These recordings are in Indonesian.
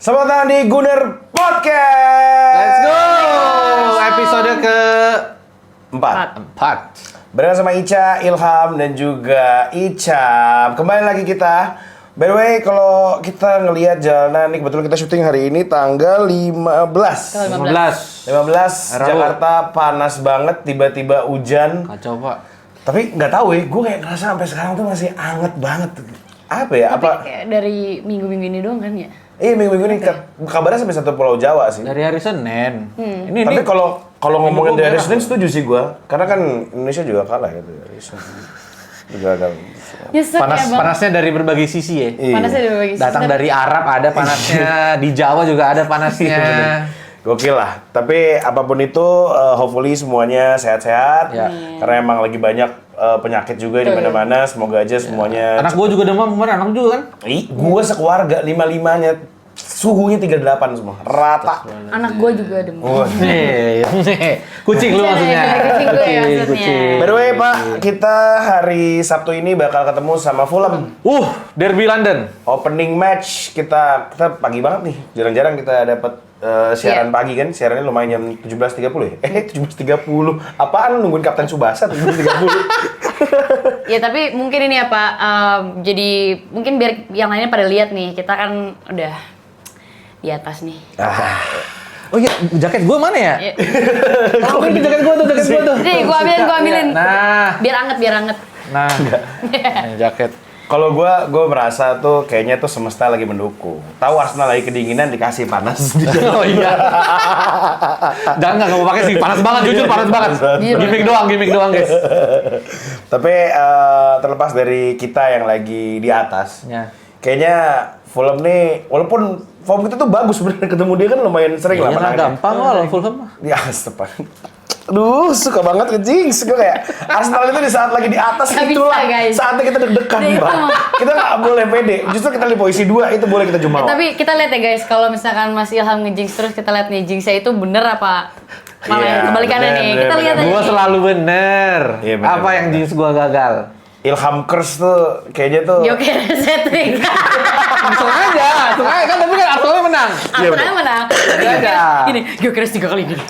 Selamat datang di Gunner Podcast. Let's go! Episode Empat. Bersama sama Ica, Ilham, dan juga Icam. Kembali lagi kita. By the way, kalau kita ngelihat jalanan nih, kebetulan kita syuting hari ini tanggal 15. 15 Rabu. Jakarta panas banget, tiba-tiba hujan. Kacau, Pak. Tapi nggak tahu ya, gue kayak ngerasa sampai sekarang tuh masih anget banget. Apa ya? Tapi Apa? kayak dari minggu-minggu ini doang kan ya? Iya, minggu-minggu ini kabarnya sampai satu Pulau Jawa sih. Dari hari Senin. Tapi kalau ngomongin Minggu dari merah. Senin setuju sih gua, karena kan Indonesia juga kalah gitu dari Senin. Juga ada. Nyesek ya bang. Panasnya dari berbagai sisi ya. Iya. Panasnya dari berbagai sisi. Datang dari Arab ada panasnya, di Jawa juga ada panasnya. Gokil lah. Tapi apapun itu, hopefully semuanya sehat-sehat. Ya. Karena emang lagi banyak penyakit juga di mana-mana. Semoga aja semuanya. Anak gua juga demam kemarin, anak juga kan? Gua sekeluarga 5-5-nya suhunya 38 semua, rata. Anak gue juga demam. Wah. Kucing lu maksudnya. Kucing gue ya maksudnya. By the way, Pak, kita hari Sabtu ini bakal ketemu sama Fulham. Derby London. Opening match kita pagi banget nih. Jarang-jarang kita dapat siaran pagi kan. Siarannya lumayan jam 17.30 ya. 17.30. Apaan nungguin Kapten Tsubasa 17.30. Ya tapi mungkin ini ya Pak, jadi mungkin biar yang lainnya pada lihat nih, kita kan udah di atas nih. Oh iya, jaket gua mana ya? Ya. Oh, ini jaket gua tuh. Nih, gua ambilin. Nah, Biar anget. jaket. Kalau gua merasa tuh kayaknya tuh semesta lagi mendukung. Tahu Arsenal lagi kedinginan dikasih panas. Oh iya. Jangan nggak mau pakai sih, panas banget, jujur panas banget. Gimik doang guys. Tapi terlepas dari kita yang lagi di atas, Ya. kayaknya Fulham nih, walaupun form kita tuh bagus sebenarnya, ketemu dia kan lumayan sering lah Iya, menangnya. gampang lah lawan Fulham. Ya, astaga. Aduh, suka banget ngejing. Suka kayak Arsenal itu di saat lagi di atas Nggak itulah bisa, guys. saatnya kita deg-degan, Iya. Bang. Kita nggak boleh pede. Justru kita di posisi 2 itu boleh kita jumawa. Tapi kita lihat ya guys, kalau misalkan Mas Ilham ngejinx terus, kita lihat nih jinxnya itu bener apa malah Iya, yang kebalikannya bener, nih. bener, Kita lihat bener. aja. Gua nih. selalu bener. Iya, bener, Apa yang bener. jeans gua gagal? Ilham Kers tuh kayaknya tuh Joker hat-trick. Sengaja kan tapi kan Arsenal menang. Iya, Arsenal menang. Sengaja. Gini, Joker 3 kali gini.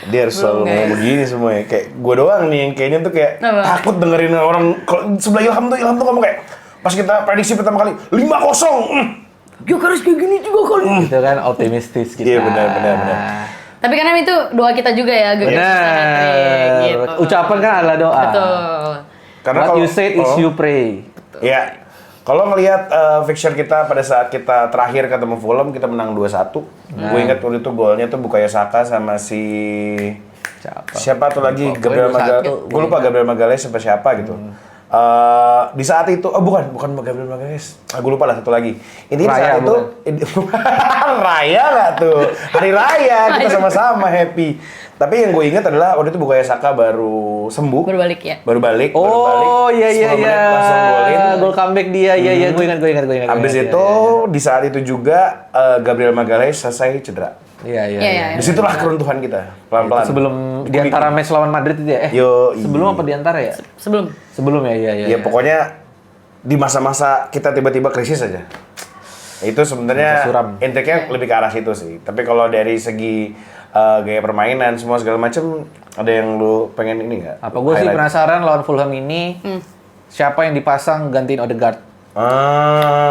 dia harus selalu Belum, ngomong guys. begini semua ya. Kayak gue doang nih yang kayaknya tuh kayak Apa? takut dengerin orang. Kalau sebelah Ilham tuh ngomong kayak pas kita prediksi pertama kali 5-0. Joker kayak gini 3 kali. Itu kan optimistis kita. Iya, benar. Tapi karena itu doa kita juga ya, Joker hat-trick gitu. Ucapan kan adalah doa. Betul. Karena What kalau you said is you pray. Ya. Kalau ngelihat fixture kita pada saat kita terakhir ketemu Fulham, kita menang 2-1. Gue ingat waktu itu golnya tuh Bukayo Saka sama siapa tuh lagi, Lupa. Gabriel Pokoknya Magalhaes. 2-1. Gue lupa Gabriel Magalhaes siapa gitu. Di saat itu, bukan Gabriel Magalhaes. Gue lupa lah satu lagi. Intinya di Raya, saat itu, Raya nggak tuh? Hari Raya kita sama-sama happy. Tapi yang gue ingat adalah waktu itu Bukayo Saka baru sembuh. Berbalik ya. Baru balik. Oh iya 10 menit langsung golin. Gol comeback dia. Iya gue ingat. Abis itu di saat itu juga Gabriel Magalhaes selesai cedera. Iya. Disitulah keruntuhan kita pelan-pelan. Sebelum di antara match lawan Madrid itu ya. Sebelum apa di antara ya? Sebelum ya. Ya pokoknya di masa-masa kita tiba-tiba krisis aja. Itu sebenarnya Suram. intiknya lebih ke arah situ sih. Tapi kalau dari segi gaya permainan semua segala macam, ada yang lu pengen ini nggak? Apa gue sih penasaran lawan Fulham ini siapa yang dipasang gantiin Odegaard?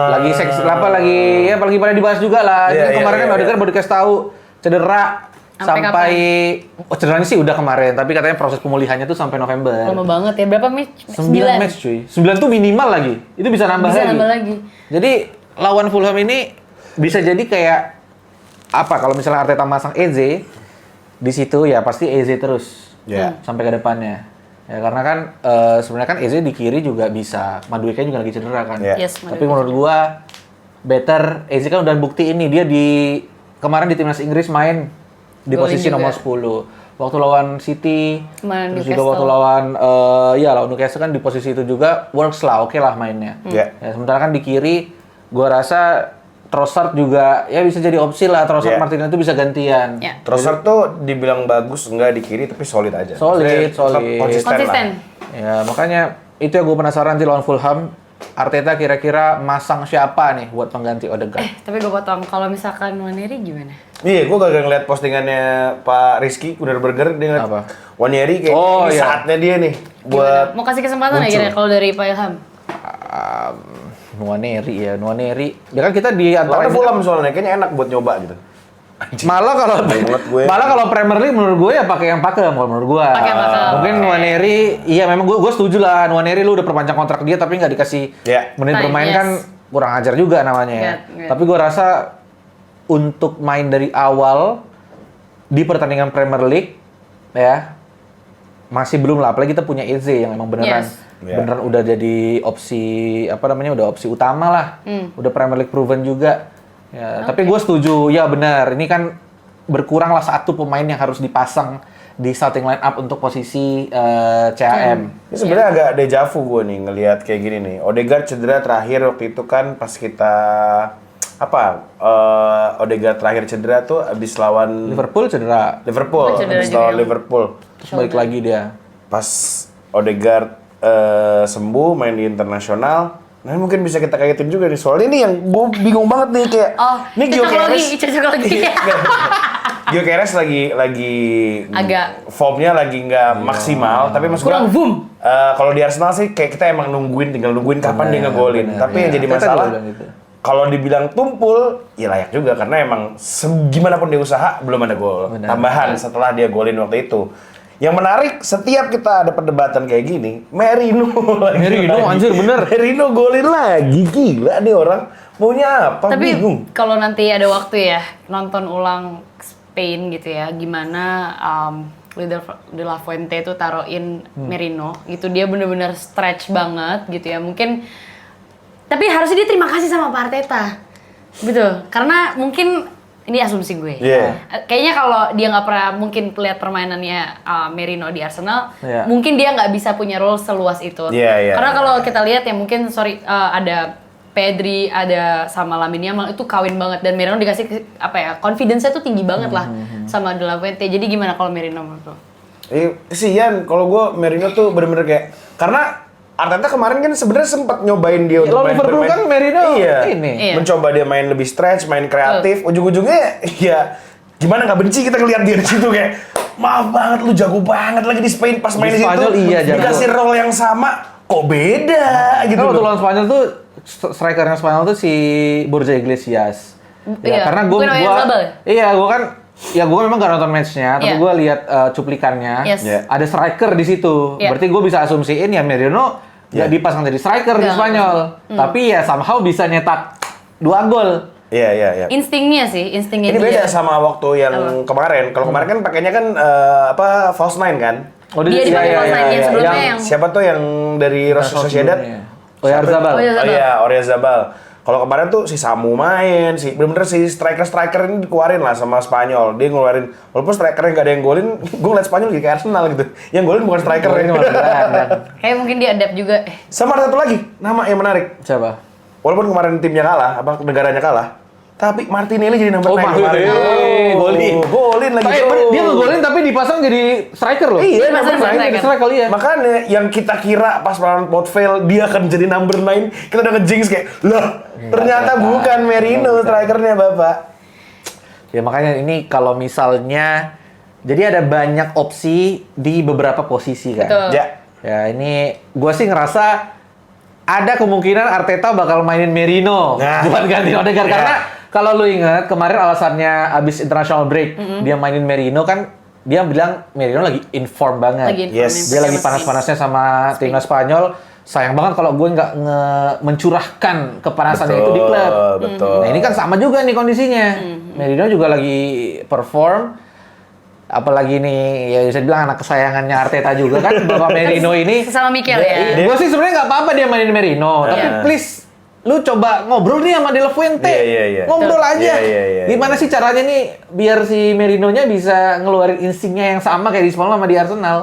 Lagi lagi pada dibahas juga lah. Iya, Kemarin kan iya. Odegaard baru dikasih tahu cedera Sampai cederanya sih udah kemarin, tapi katanya proses pemulihannya tuh sampai November. Lama banget ya. Berapa match? 9 match cuy. 9 tuh minimal lagi. Itu bisa nambah lagi. Jadi lawan Fulham ini bisa jadi kayak apa kalau misalnya Arteta masang Eze di situ ya pasti Eze terus sampai ke depannya. Ya karena kan sebenarnya kan Eze di kiri juga bisa. Madueke juga lagi cedera kan. Yeah. Yes, Tapi menurut gua better Eze kan udah bukti ini dia kemarin di timnas Inggris main di Golin posisi juga. nomor 10. Waktu lawan City, Kemarin terus juga Newcastle. waktu lawan lawan Newcastle kan di posisi itu juga works lah, oke lah mainnya. Yeah. Ya, sementara kan di kiri gua rasa Trossard juga ya bisa jadi opsi lah. Trossard Yeah. Martinez itu bisa gantian. Ya. Trossard tuh dibilang bagus enggak di kiri tapi solid aja. Solid, Maksudnya tetap solid. Konsisten. Konsisten. Lah. Ya makanya itu yang gue penasaran sih lawan Fulham. Arteta kira-kira masang siapa nih buat pengganti Odegaard? Tapi gue potong, kalau misalkan Nwaneri gimana? Iya, gue gagal ngeliat postingannya Pak Rizky Kuder Burger, dia ngeliat Apa? Waneri kayak Oh, ini iya. saatnya dia nih Gimana? buat Mau kasih kesempatan muncul. aja kalau dari Pak Ilham? Nwaneri ya, Nwaneri. Ya kan kita di antara Lawannya Fulham soalnya, kayaknya enak buat nyoba gitu. malah kalau Banget gue. malah kalau Premier League menurut gue ya pakai yang pakem kalau menurut gue. Pakai yang pakem. Mungkin Nwaneri, iya memang gue setuju lah. Nwaneri lu udah perpanjang kontrak dia tapi nggak dikasih Iya. menit Time, bermain yes. kan kurang ajar juga namanya ya. Nggak. Tapi gue rasa untuk main dari awal di pertandingan Premier League ya masih belum lah. Apalagi kita punya Eze yang emang beneran Yes. Iya. beneran udah jadi opsi apa namanya udah opsi utama lah. Udah Premier League proven juga. Ya, tapi gue setuju, ya benar. Ini kan berkuranglah satu pemain yang harus dipasang di starting line up untuk posisi CAM. Ini sebenarnya agak dejavu gue nih ngelihat kayak gini nih. Odegaard cedera terakhir waktu itu kan pas kita Odegaard terakhir cedera tuh abis lawan Liverpool cedera, Liverpool, Oh, cedera abis juga lawan ya. Liverpool. terus balik lagi dia. Pas Odegaard sembuh main di internasional. Nah mungkin bisa kita kaitin juga nih soalnya ini yang gue bingung banget nih kayak ini cocok lagi. Gyökeres lagi Agak formnya lagi nggak maksimal tapi maksud kurang gua, boom. kalau di Arsenal sih kayak kita emang tinggal nungguin kapan dia ngegolin. bener. Tapi yang Iya, jadi Arteta masalah juga bilang gitu. kalau dibilang tumpul ya layak juga karena emang gimana pun dia usaha belum ada gol Bener. tambahan setelah dia golin waktu itu. Yang menarik setiap kita ada perdebatan kayak gini, Merino Merino, anjir, bener. Merino golin lagi, gila nih orang maunya apa? Tapi Bingung. kalau nanti ada waktu ya nonton ulang Spain gitu ya, gimana De La Fuente itu taruhin Merino gitu, dia bener-bener stretch banget gitu ya. Mungkin tapi harusnya dia terima kasih sama Pak Arteta, betul. Karena mungkin ini asumsi gue. Iya. Kayaknya kalau dia nggak pernah mungkin lihat permainannya Merino di Arsenal, Iya. mungkin dia nggak bisa punya role seluas itu. Iya, iya, Karena iya. kalau kita lihat ya mungkin ada Pedri, ada sama Lamine Yamal itu kawin banget dan Merino dikasih confidence-nya tuh tinggi banget lah sama De La Fuente. Jadi gimana kalau Merino menurut lo? Kesian kalau gue Merino tuh bener-bener kayak karena Arteta kemarin kan sebenarnya sempat nyobain dia untuk lawan main Liverpool kan Merino ini. Iya. mencoba dia main lebih stretch, main kreatif. Ujung-ujungnya ya gimana nggak benci kita ngeliat dia di situ kayak maaf banget lu jago banget lagi di Spain pas main di situ. Spanyol iya, jago. Dikasih role yang sama kok beda gitu Kan waktu loh. lawan Spanyol tuh strikernya Spanyol tuh si Borja Iglesias. Iya, karena bukan Oyarzabal ya? Iya, gue memang gak nonton matchnya, tapi Iya. gue lihat cuplikannya. Yes. Iya. Ada striker di situ. Iya. Berarti gue bisa asumsiin ya Merino Iya. nggak dipasang jadi striker di Nggak. Spanyol, tapi ya somehow bisa nyetak 2 gol. Iya. Instingnya Ini dia. beda sama waktu yang kemarin. Kalau kemarin kan pakainya kan false nine kan. Dia dipakai false nine, yang sebelumnya yang Siapa tuh yang dari Sociedad? Oyarzabal. Oyarzabal. Oh iya, Oyarzabal. Kalau kemarin tuh si Samu main, bener-bener si striker ini dikeluarin lah sama Spanyol. Dia ngeluarin, walaupun strikernya nggak ada yang golin, gue ngeliat Spanyol gitu kayak Arsenal gitu. Yang golin bukan striker ya. Kayak mungkin dia adapt juga. Sama ada satu lagi, nama yang menarik. Siapa? Walaupun kemarin timnya kalah, negaranya kalah, tapi Martinelli jadi nomor 9 kemarin. Martinelli. Golin. Golin lagi. Dia ngegolin tapi dipasang jadi striker loh. Iya, Dia pasang number nine. striker. Striker iya. Makanya yang kita kira pas lawan Port Vale dia akan jadi number 9, kita udah ngejinx kayak, lah ternyata bukan Merino strikernya Bapak. Ya makanya ini kalau misalnya jadi ada banyak opsi di beberapa posisi kan. Betul. Ya, ini gue sih ngerasa ada kemungkinan Arteta bakal mainin Merino Nah. buat gantiin Odegaard Ya. karena kalau lu ingat kemarin alasannya abis international break dia mainin Merino kan dia bilang Merino lagi inform banget. Lagi Yes. Dia lagi panas-panasnya sama timnas Spanyol. Sayang banget kalau gue nggak mencurahkan kepanasannya itu di klub. Betul. Nah ini kan sama juga nih kondisinya. Merino juga lagi perform. Apalagi nih ya bisa dibilang anak kesayangannya Arteta juga kan Bapak Merino ini. Sesama Mikel ya. Gue sih sebenarnya nggak apa-apa dia mainin Merino, tapi Iya. please lu coba ngobrol nih sama De La Fuente. Iya. Ngobrol aja. Iya. Gimana sih caranya nih biar si Merinonya bisa ngeluarin instingnya yang sama kayak di Spanyol sama di Arsenal?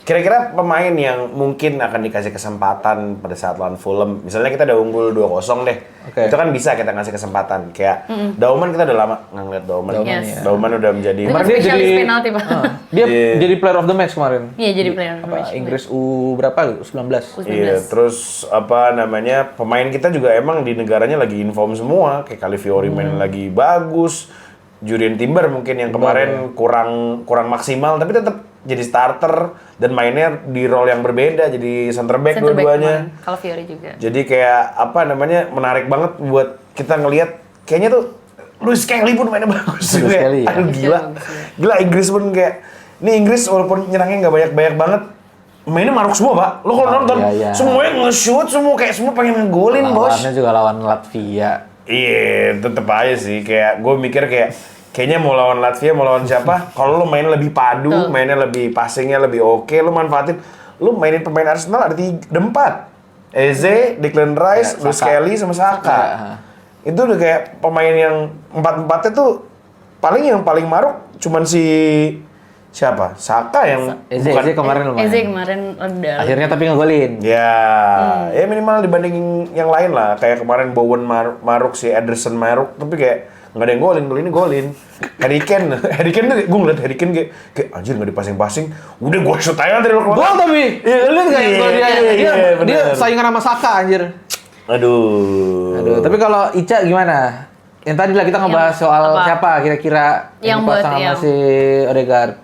Kira-kira pemain yang mungkin akan dikasih kesempatan pada saat lawan Fulham, misalnya kita udah unggul 2-0 deh, itu kan bisa kita ngasih kesempatan. Kayak Dauman kita udah lama nggak ngeliat Dauman. Dauman udah menjadi. Kemarin dia jadi penalti, Pak. Dia jadi player of the match kemarin. Iya, jadi player of the match. Inggris berapa? U19. Iya, terus apa namanya, pemain kita juga emang di negaranya lagi inform semua, kayak Calafiori main lagi bagus, Jurien Timber mungkin yang kemarin kurang maksimal, tapi tetap jadi starter dan mainnya di role yang berbeda, jadi center back dua-duanya. Calafiori juga. Jadi kayak apa namanya, menarik banget buat kita ngelihat. Kayaknya tuh Luis Kelly pun mainnya bagus. Luis Kelly, ya. Aduh, gila Inggris pun kayak. Ini Inggris walaupun nyerangnya nggak banyak banget, mainnya maruk semua, Pak. Lo kalau nonton, semuanya nge-shoot, semua pengen ngegolin, bos. Lawannya juga lawan Latvia. Iya, tetep aja sih. Kayak gue mikir kayaknya mau lawan Latvia, mau lawan siapa, kalau lo main lebih padu, mainnya lebih passingnya lebih oke, lo manfaatin. Lo mainin pemain Arsenal ada 4. Eze, Declan Rice, Luis Kelly, sama Saka. Itu udah kayak pemain yang 4-4-nya tuh yang paling maruk cuman si siapa? Saka yang Eze kemarin lumayan. Eze kemarin udah. Akhirnya tapi ngegolin. Ya minimal dibandingin yang lain lah. Kayak kemarin Bowen maruk, si Ederson maruk, tapi kayak nggak ada yang golin. Harry Kane tuh gue ngeliat Harry Kane kayak anjir nggak dipasing-pasing, udah gue shoot aja dari luar. Gol tapi, lihat nggak dia saingan sama Saka anjir. Aduh. Tapi kalau Ica gimana? Yang tadi lah kita ngebahas soal siapa kira-kira yang dipasang sama si Odegaard.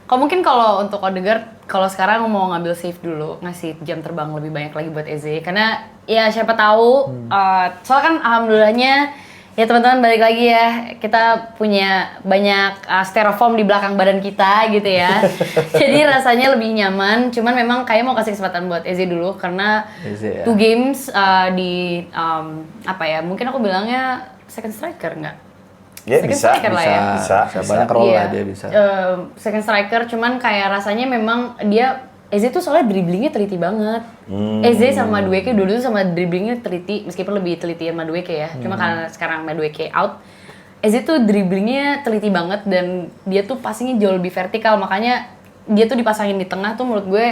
Kalau untuk Odegaard, kalau sekarang mau ngambil save dulu, ngasih jam terbang lebih banyak lagi buat Eze, karena ya siapa tahu, soalnya kan alhamdulillahnya ya teman-teman, balik lagi ya, kita punya banyak styrofoam di belakang badan kita gitu ya. Jadi rasanya lebih nyaman, cuman memang kayak mau kasih kesempatan buat Eze dulu karena 2 games di mungkin aku bilangnya second striker nggak? Ya, second striker lah ya. Bisa. Banyak role lah dia bisa. Second striker, cuman kayak rasanya memang dia Eze tuh soalnya dribblingnya teliti banget. Eze sama Madueke dulu sama dribblingnya teliti, meskipun lebih teliti Madueke ya. Cuma karena sekarang Madueke out, Eze tuh dribblingnya teliti banget dan dia tuh passingnya jauh lebih vertikal, makanya dia tuh dipasangin di tengah tuh menurut gue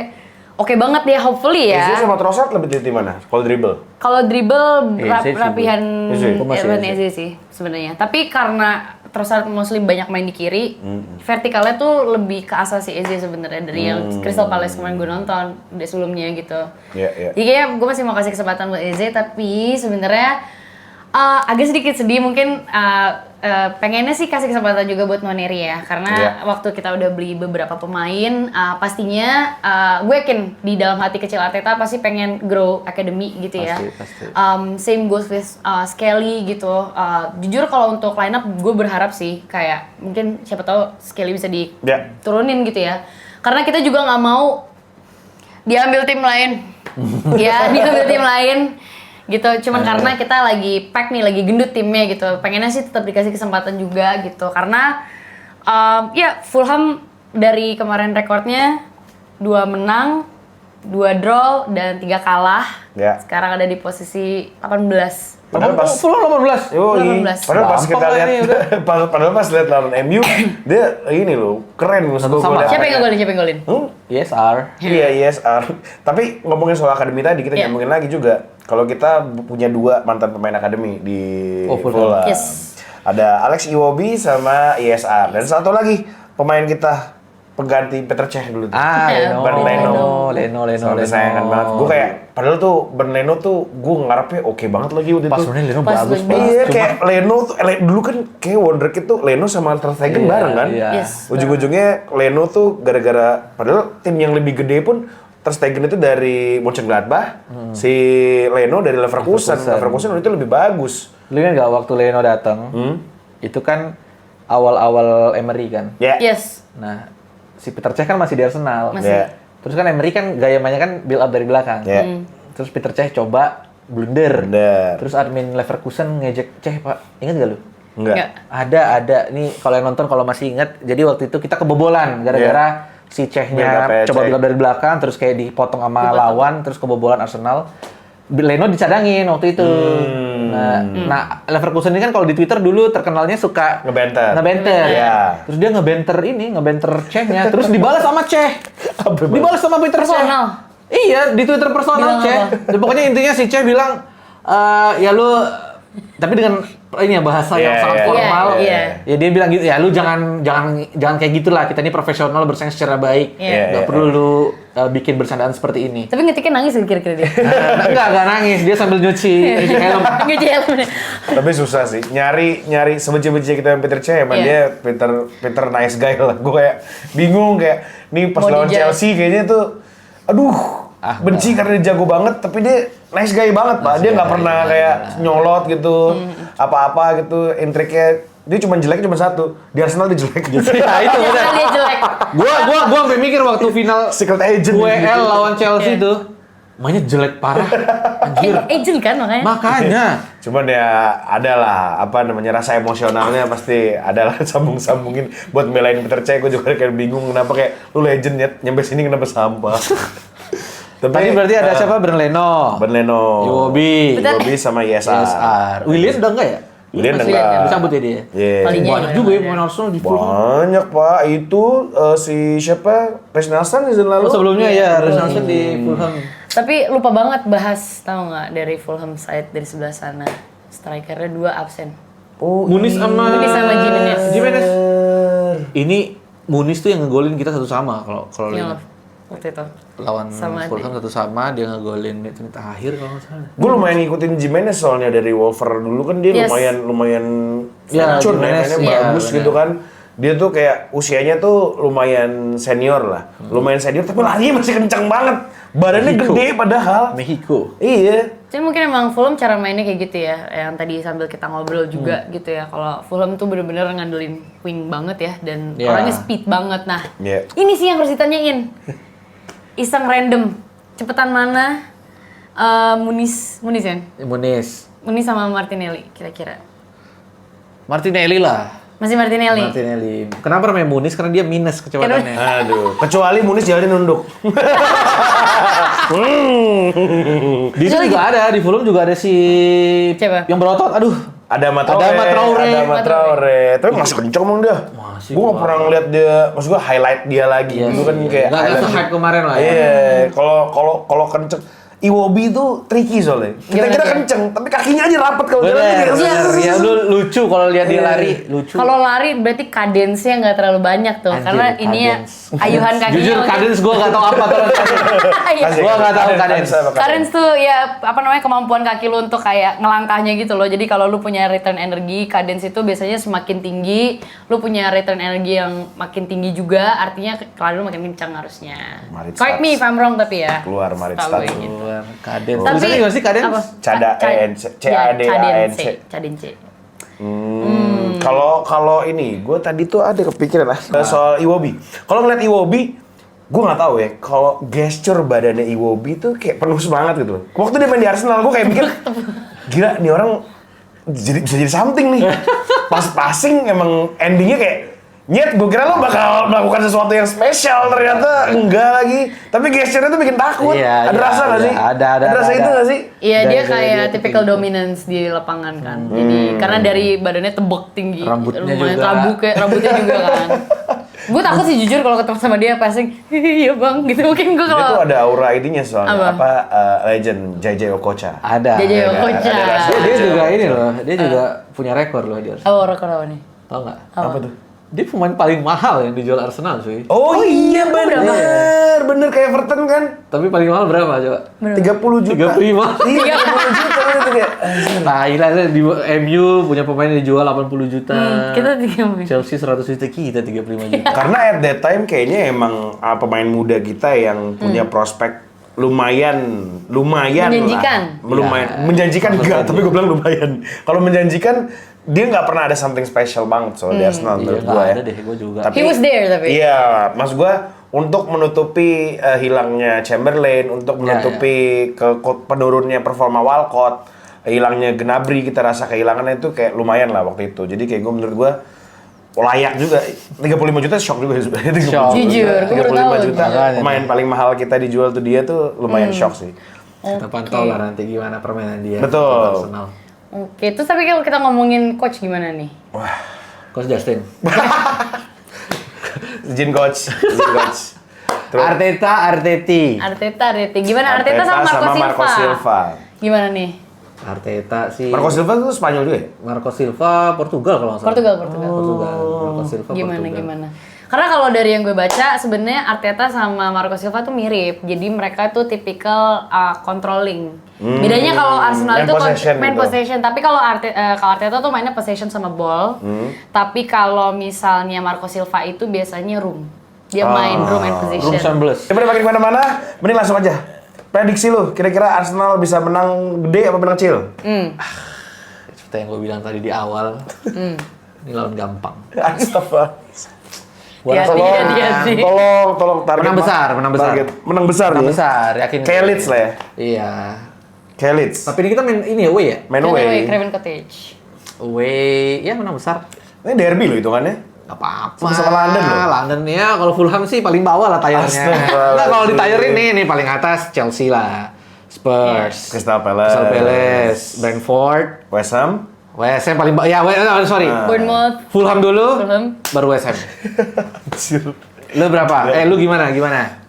oke banget dia, hopefully ya. Eze sama Trossard lebih teliti mana? Kalau dribble? Kalau dribble rapihan Eze sih sebenarnya. Tapi karena Trossard mostly banyak main di kiri, vertikalnya tuh lebih ke asal si Eze sebenarnya dari yang Crystal Palace kemarin gue nonton dari sebelumnya gitu. Jadi kayaknya gue masih mau kasih kesempatan buat Eze, tapi sebenarnya agak sedikit sedih mungkin. Pengennya sih kasih kesempatan juga buat Nwaneri ya, karena waktu kita udah beli beberapa pemain, pastinya gue yakin di dalam hati kecil Arteta pasti pengen grow academy gitu ya. Pasti. Same goes with Skelly gitu. Jujur kalau untuk lineup gue berharap sih kayak mungkin siapa tahu Skelly bisa diturunin gitu ya, karena kita juga nggak mau diambil tim lain. Diambil tim lain gitu, cuman karena kita lagi pack nih, lagi gendut timnya gitu, pengennya sih tetap dikasih kesempatan juga gitu, karena Fulham dari kemarin rekornya 2 menang, 2 draw, dan 3 kalah. Sekarang ada di posisi 18. Fulham 18. Padahal pas kita lihat, padahal pas lihat lawan MU, dia ini loh, keren maksud gue. Siapa yang ngegolin? ESR. Iya, ESR. Tapi ngomongin soal akademi tadi, kita ngomongin lagi juga. Kalau kita punya 2 mantan pemain akademi di Fulham. Ada Alex Iwobi sama ESR. Dan satu lagi pemain kita pengganti Peter Cech dulu tuh. Leno. Sayangkan banget. Gue kayak, padahal tuh Leno tuh gue ngarepnya oke banget lagi waktu itu. Pas Leno bagus banget. Iya, kayak Leno tuh, dulu kan kayak Wonderkid tuh Leno sama Ter Stegen bareng kan. Ujung-ujungnya Leno tuh gara-gara, padahal tim yang lebih gede pun Ter Stegen itu dari Mönchengladbach, si Leno dari Leverkusen. Leverkusen itu lebih bagus. Lu kan nggak waktu Leno datang, itu kan awal-awal Emery kan? Yes. Nah, si Peter Cech kan masih di Arsenal. Terus kan Emery kan gaya mainnya kan build up dari belakang. Terus Peter Cech coba blunder. Terus admin Leverkusen ngejek Cech, Pak. Ingat gak lu? Enggak. Ada. Nih kalau yang nonton kalau masih ingat, jadi waktu itu kita kebobolan gara-gara si Cechnya coba build up dari belakang, terus kayak dipotong sama lawan, terus kebobolan Arsenal. Leno dicadangin waktu itu. Nah, Leverkusen ini kan kalau di Twitter dulu terkenalnya suka Ngebenter. Iya. Terus dia ngebenter Ceh-nya, terus dibalas sama Ceh. Dibalas sama Twitter Personal. Iya, di Twitter personal Bilang Ceh. Ya, pokoknya intinya si Ceh bilang ya lu tapi dengan ini ya bahasa yang sangat formal. Ya dia bilang gitu, ya lu jangan kayak gitulah. Kita ini profesional bersaing secara baik. Gak perlu lu bikin bercandaan seperti ini. Tapi ngetiknya nangis kira-kira dia. Enggak nangis. Dia sambil nyuci helm. Nyuci helm. Tapi susah sih. Nyari sebenci-benci kita yang Peter Cech, emang dia Peter nice guy lah. Gue kayak bingung kayak nih pas lawan Chelsea kayaknya tuh aduh, benci karena dia jago banget, tapi dia nice guy banget, Pak. Dia nggak pernah kayak nyolot gitu, apa-apa gitu, intriknya. Dia cuma satu, di Arsenal dia jelek gitu. Ya itu udah. Dia jelek. Gua sampai mikir waktu final Secret agent WL gitu. lawan Chelsea tuh, mainnya jelek parah. Anjir. Agent kan makanya. Makanya. Cuman ya adalah rasa emosionalnya pasti adalah sambung-sambungin buat belain Peter Cech. Gue juga kayak bingung kenapa kayak lu legend nyampe sini kenapa sampah. Tadi berarti ada siapa? Bernleno, Iwobi sama YSR. Willian udah enggak ya? Willian Mas enggak. Willian. Disambut ya dia. Palingnya Banyak juga ya pemain Arsenal di Fulham. Banyak, Pak. Itu si siapa? Reece Nelson season lalu. Sebelumnya ya Reece Nelson di Fulham. Tapi lupa banget bahas, tahu nggak, dari Fulham side dari sebelah sana. Strikernya 2 absen. Oh, Muniz sama Jimenez. Ini Muniz tuh yang ngegolin kita 1-1 kalau Yang lihat. waktu itu. Lawan Sama Fulham 1-1 dia ngegolin menit akhir kalau nggak salah. Gue lumayan ngikutin Jimenez soalnya dari Wolver dulu kan dia lumayan cun Jimenez, mainnya bagus bener. gitu kan. Dia tuh kayak usianya tuh lumayan senior lah. Lumayan senior tapi larinya masih kencang banget. Badannya gede padahal. Mexico. Iya. Jadi mungkin emang Fulham cara mainnya kayak gitu ya. Yang tadi sambil kita ngobrol juga gitu ya. Kalau Fulham tuh bener-bener ngandelin wing banget ya. Dan orangnya speed banget. Nah, ini sih yang harus ditanyain. Iseng random. Cepetan mana Muniz ya? Muniz sama Martinelli kira-kira. Martinelli lah. Masih Martinelli. Kenapa namanya Muniz? Karena dia minus kecepatannya. Aduh. Kecuali Muniz jalannya nunduk. Di sini juga ada, di Fulham juga ada si Siapa? yang berotot. Aduh. Ada Traore. Tapi masih kenceng emang dia. Gue gak pernah ngeliat dia, maksud gue highlight dia lagi. Dulu kan kayak Gak se-hype kemarin lah ya. Iya, kalau kenceng. Iwobi itu tricky soalnya. Kita kira kenceng, tapi kakinya aja rapet kalau jalan. Bener. Ya lu lucu kalau lihat dia lari, lucu. Kalau lari berarti kadensnya nggak terlalu banyak tuh. Anjir, karena ini ya ayuhan kakinya. Jujur kadens gue gak tau apa kalau gue gak tau kadens. Kadens tuh ya kemampuan kaki lu untuk kayak ngelangkahnya gitu loh. Jadi kalau lu punya return energi, kadens itu biasanya semakin tinggi. Lu punya return energi yang makin tinggi juga, artinya lari lu makin kencang harusnya. Correct me if I'm wrong tapi ya. Keluar Marit Stats. Kadens. Tapi Tulisannya gimana sih kadens? CADANC. Kalau ini, gue tadi tuh ada kepikiran lah soal Iwobi. Kalau ngeliat Iwobi, gue nggak tahu ya. Kalau gesture badannya Iwobi tuh kayak penuh semangat gitu. Waktu dia main di Arsenal, gue kayak mikir, gila nih orang bisa jadi something nih. Pas passing emang endingnya kayak nyet, gue kira lo bakal melakukan sesuatu yang spesial, ternyata enggak lagi. Tapi gesture-nya tuh bikin takut. Ada rasa nggak sih? Ada rasa itu nggak sih? Iya, dia kayak typical dominance di lapangan kan. Jadi karena dari badannya tebek tinggi, Rambutnya lumayan juga. rambutnya juga kan. Gue takut sih jujur kalau ketemu sama dia passing, iya bang, gitu mungkin gue Dia tuh kalau ada aura ininya soalnya, legend JJ Okocha. Ada. JJ Okocha. Dia juga ini loh, dia juga punya rekor loh di Arsenal. Oh, rekor apa nih? Tau nggak? Apa tuh? Dia pemain paling mahal yang dijual Arsenal cuy. Oh iya bener kayak Everton kan? Tapi paling mahal berapa coba? 30 juta. 35. Iya 30 juta itu kayak. Nah, gila di MU punya pemain yang dijual 80 juta. Kita 30. Chelsea 100 juta, kita 35 juta. Karena at that time kayaknya emang pemain muda kita yang punya prospek lumayan menjanjikan. Lah. Lumayan menjanjikan enggak, tapi gue bilang lumayan. Kalau menjanjikan dia nggak pernah ada something special banget soal di Arsenal menurut gue ya. Ada deh, gue juga. Tapi, He was there tapi. Iya, maksud gue untuk menutupi hilangnya Chamberlain, untuk menutupi penurunnya performa Walcott, hilangnya Gnabry, kita rasa kehilangannya itu kayak lumayan lah waktu itu. Jadi kayak gue menurut gue layak juga. 35 juta shock juga sebenarnya. Jujur, gue baru tahu. 35 juta pemain paling mahal kita dijual tuh dia tuh lumayan shock sih. Kita pantau lah nanti gimana permainan dia. Betul. Arsenal. Oke, terus tapi kalau kita ngomongin coach gimana nih? Coach Justin. Izin coach. Terus Arteti. Arteta. Gimana Arteta sama Marco Silva? Gimana nih? Arteta sih. Marco Silva itu Spanyol juga ya? Marco Silva Portugal kalau nggak salah. Portugal. Marco Silva Gimana? Portugal. Karena kalau dari yang gue baca sebenarnya Arteta sama Marco Silva tuh mirip. Jadi mereka tuh tipikal controlling. Bedanya kalau Arsenal Main itu possession main gitu. possession, tapi kalau Arteta tuh mainnya possession sama ball. Tapi kalau misalnya Marco Silva itu biasanya room. Dia main room and Room position. 19. Daripada makin kemana-mana, mending langsung aja. Prediksi lu, kira-kira Arsenal bisa menang gede apa menang kecil? Seperti yang gue bilang tadi di awal. Ini lawan gampang. Astaga. Hati-hati. Tolong target. Menang besar. Target. Menang besar Menang nih. besar, yakin. Kayak Leeds lah ya. Iya. Kayak Leeds. Tapi ini kita main ini away ya? Main away. Craven Cottage. Away, ya menang besar. Ini derby loh hitungannya. Gak apa-apa. Sama London loh. London ya, kalau Fulham sih paling bawah lah tayarnya. Astagfirullahaladzim. Nah, kalau ditayarin nih paling atas Chelsea lah. Spurs, Crystal Palace. Brentford, West Ham. West Ham paling bawah. Ya, sorry. Bournemouth. Fulham dulu, Fulham. baru West Ham. Lu berapa? Lu gimana?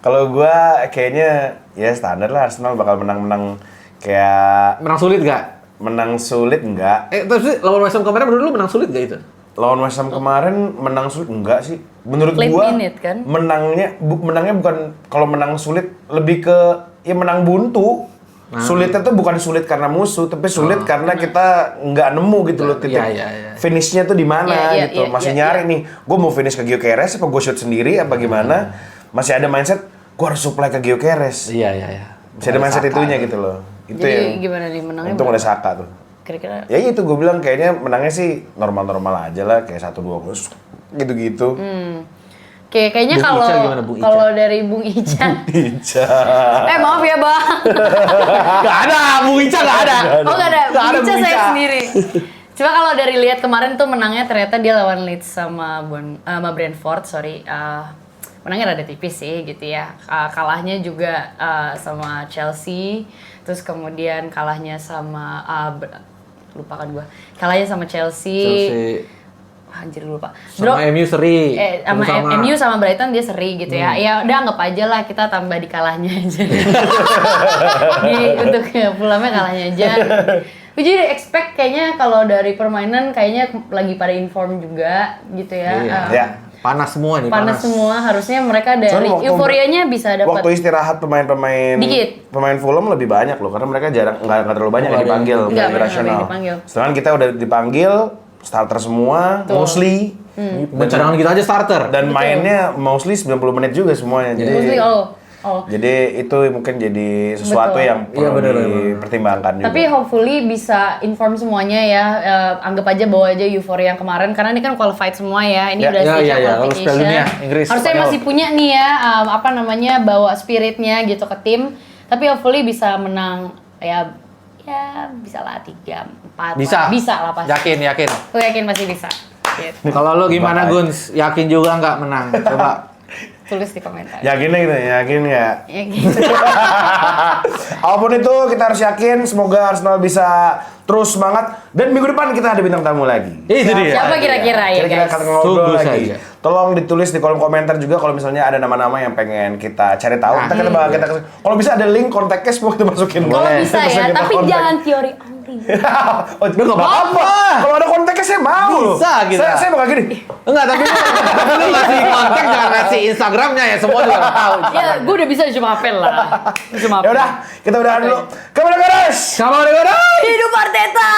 Kalau gua kayaknya ya standar lah, Arsenal bakal menang-menang kayak Menang sulit gak? menang sulit enggak. Tapi lawan West Ham kemarin menurut lu menang sulit gak itu? Lawan West Ham kemarin menang sulit enggak sih? Menurut Late gua minute, kan? menangnya bukan kalau menang sulit, lebih ke ya menang buntu. Sulitnya tuh bukan sulit karena musuh, tapi sulit karena kita nggak nemu gitu loh titik Iya. finishnya tuh di mana Iya, gitu. iya, Masih iya, nyari nih, gue mau finish ke Gyökeres apa gue shoot sendiri apa gimana? Masih ada mindset, gue harus supply ke Gyökeres. Iya. Masih ada mindset itunya gitu loh. Itu Jadi yang gimana nih menangnya? untung ada Saka tuh. Kira-kira Ya itu gue bilang kayaknya menangnya sih normal-normal aja lah, kayak 1-2 gitu-gitu. kayaknya Bung kalau Ica gimana, Bung Ica? kalau dari Bung Ica. Ica. Maaf ya, Bang. Gak ada, Bung Ica gak ada. Oh, enggak ada. Nggak ada Bung Ica Bung saya Ica. sendiri. Cuma kalau dari lihat kemarin tuh menangnya ternyata dia lawan Leeds sama Brentford, menangnya rada tipis sih gitu ya. Kalahnya juga sama Chelsea, terus kemudian kalahnya sama lupa kan gua. Kalahnya sama Chelsea. Anjir lupa. Sama MU seri. Sama MU sama Brighton dia seri gitu ya. Ya udah anggap aja lah kita tambah di kalahnya aja. Untuk Fulhamnya kalahnya aja. Jadi expect kayaknya kalau dari permainan kayaknya lagi pada inform juga gitu ya. Iya. Ya. Panas semua nih, Panas semua, harusnya mereka dari Soalnya euforianya bisa dapat. Waktu istirahat pemain-pemain Dikit. pemain Fulham lebih banyak loh, karena mereka jarang nggak terlalu banyak yang dipanggil Nggak, ke mereka nggak internasional. dipanggil. Sedangkan kita udah dipanggil starter semua, mostly Dan cadangan kita aja starter. dan mainnya mostly 90 menit juga semuanya. Mostly, Jadi itu mungkin jadi sesuatu Betul. yang Iya, perlu benar. dipertimbangkan juga. Tapi hopefully bisa inform semuanya ya. Anggap aja bawa aja euforia yang kemarin karena ini kan qualified semua ya. Ini Ya, udah stage lolos Piala qualification. Dunia, Inggris, Harusnya Spanyol. masih punya nih ya bawa spiritnya gitu ke tim. Tapi hopefully bisa menang ya bisa lah 3-4. Bisa lah pasti. Yakin. Aku yakin pasti bisa. Gitu. Kalau lu gimana, Guns? Yakin juga nggak menang? Coba. Tulis di komentar. Yakin gitu, yakin ya. Ya gitu. Apapun itu kita harus yakin, semoga Arsenal bisa terus semangat dan minggu depan kita ada bintang tamu lagi. Itu dia. Siapa kira-kira ya, Kira-kira guys? akan ngobrol Tunggu lagi. saja. Tolong ditulis di kolom komentar juga kalau misalnya ada nama-nama yang pengen kita cari tahu. Kita bakal kalau bisa ada link kontaknya semua kita masukin. Kalau Boleh. bisa Bisa ya, kita tapi kontak. jangan teori only. Oh, nggak apa-apa. Kalau ada kontaknya saya mau loh. Bisa kita. Saya bakal gini. Enggak, tapi lu ngasih kontak jangan ngasih Instagramnya ya, semua juga tahu. Ya, gue udah bisa cuma apel lah. Cuma Ya udah, kita udahan dulu. Kamera garis. Sama dengan Hidup Arteta.